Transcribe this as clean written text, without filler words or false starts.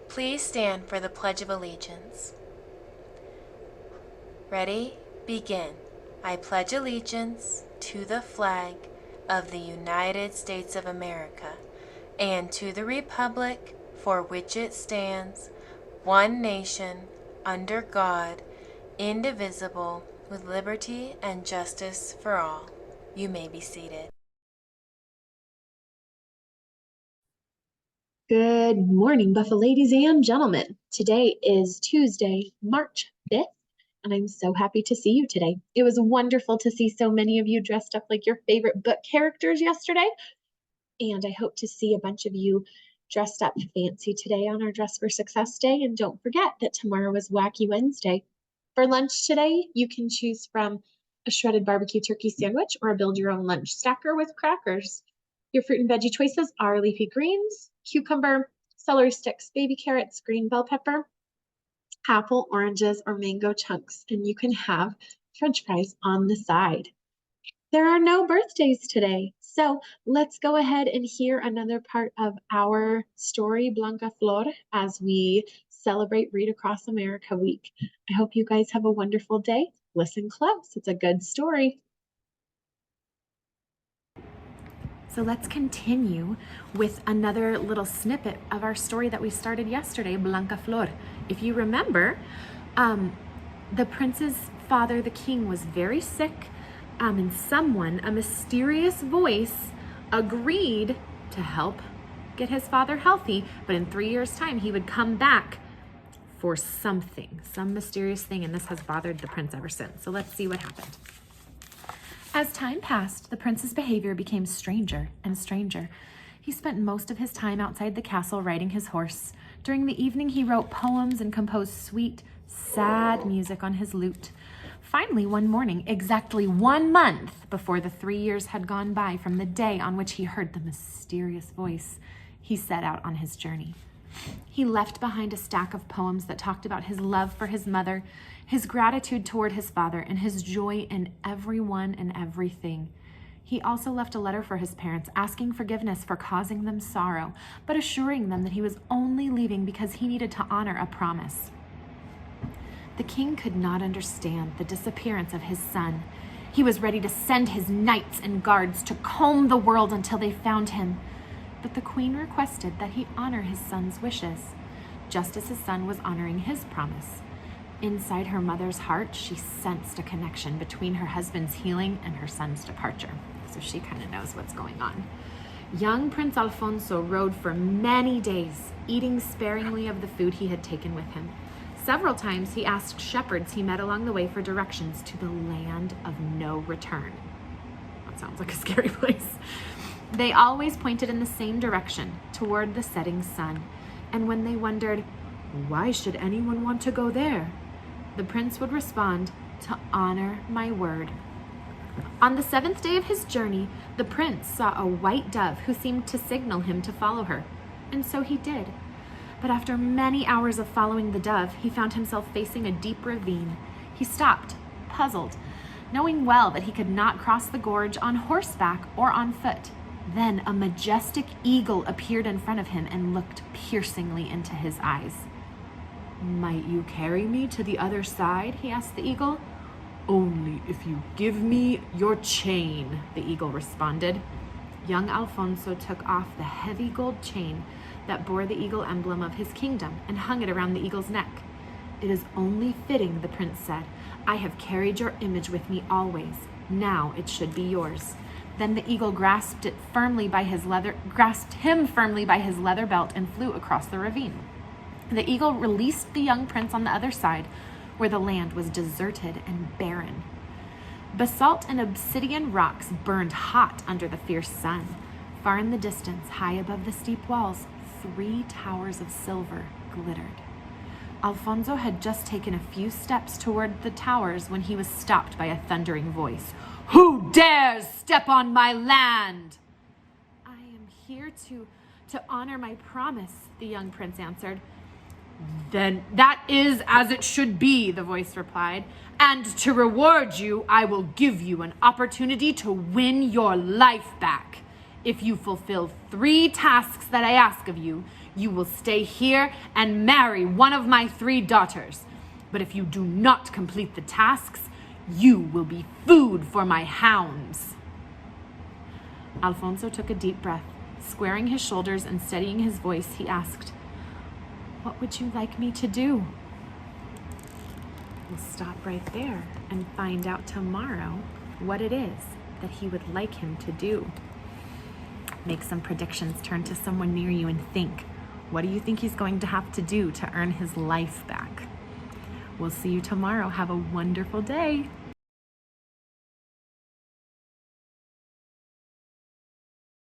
Please stand for the Pledge of Allegiance. Ready? Begin. I pledge allegiance to the flag of the United States of America and to the republic for which it stands, one nation, under God, indivisible, with liberty and justice for all. You may be seated. Good morning, Buffalo ladies and gentlemen. Today is Tuesday, March 5th, and I'm so happy to see you today. It was wonderful to see so many of you dressed up like your favorite book characters yesterday, and I hope to see a bunch of you dressed up fancy today on our Dress for Success Day. And don't forget that tomorrow is Wacky Wednesday. For lunch today, you can choose from a shredded barbecue turkey sandwich or a build your own lunch stacker with crackers. Your fruit and veggie choices are leafy greens, cucumber, celery sticks, baby carrots, green bell pepper, apple, oranges, or mango chunks, and you can have French fries on the side. There are no birthdays today, so let's go ahead and hear another part of our story, Blanca Flor, as we celebrate Read Across America Week. I hope you guys have a wonderful day. Listen close. It's a good story. So let's continue with another little snippet of our story that we started yesterday, Blanca Flor. If you remember, the prince's father, the king, was very sick, and someone, a mysterious voice, agreed to help get his father healthy, but in 3 years' time, he would come back for something, some mysterious thing, and this has bothered the prince ever since. So let's see what happened. As time passed, the prince's behavior became stranger and stranger. He spent most of his time outside the castle riding his horse. During the evening, he wrote poems and composed sweet, sad music on his lute. Finally, one morning, exactly 1 month before the 3 years had gone by from the day on which he heard the mysterious voice, he set out on his journey. He left behind a stack of poems that talked about his love for his mother, his gratitude toward his father, and his joy in everyone and everything. He also left a letter for his parents, asking forgiveness for causing them sorrow, but assuring them that he was only leaving because he needed to honor a promise. The king could not understand the disappearance of his son. He was ready to send his knights and guards to comb the world until they found him. But the queen requested that he honor his son's wishes, just as his son was honoring his promise. Inside her mother's heart, she sensed a connection between her husband's healing and her son's departure. So she kind of knows what's going on. Young Prince Alfonso rode for many days, eating sparingly of the food he had taken with him. Several times he asked shepherds he met along the way for directions to the land of no return. That sounds like a scary place. They always pointed in the same direction, toward the setting sun. And when they wondered, why should anyone want to go there? The prince would respond, to honor my word. On the 7th day of his journey, the prince saw a white dove who seemed to signal him to follow her. And so he did. But after many hours of following the dove, he found himself facing a deep ravine. He stopped, puzzled, knowing well that he could not cross the gorge on horseback or on foot. Then a majestic eagle appeared in front of him and looked piercingly into his eyes. Might you carry me to the other side? He asked the eagle. Only if you give me your chain, the eagle responded. Young Alfonso took off the heavy gold chain that bore the eagle emblem of his kingdom and hung it around the eagle's neck. It is only fitting, the prince said. I have carried your image with me always. Now it should be yours. Then the eagle grasped him firmly by his leather belt and flew across the ravine. The eagle released the young prince on the other side, where the land was deserted and barren. Basalt and obsidian rocks burned hot under the fierce sun. Far in the distance, high above the steep walls, 3 towers of silver glittered. Alfonso had just taken a few steps toward the towers when he was stopped by a thundering voice. Who dares step on my land? I am here to honor my promise, the young prince answered. Then that is as it should be, the voice replied. And to reward you, I will give you an opportunity to win your life back. If you fulfill 3 tasks that I ask of you, you will stay here and marry one of my 3 daughters. But if you do not complete the tasks, you will be food for my hounds." Alfonso took a deep breath. Squaring his shoulders and steadying his voice, he asked, "What would you like me to do?" We'll stop right there and find out tomorrow what it is that he would like him to do. Make some predictions, turn to someone near you and think, what do you think he's going to have to do to earn his life back? We'll see you tomorrow. Have a wonderful day.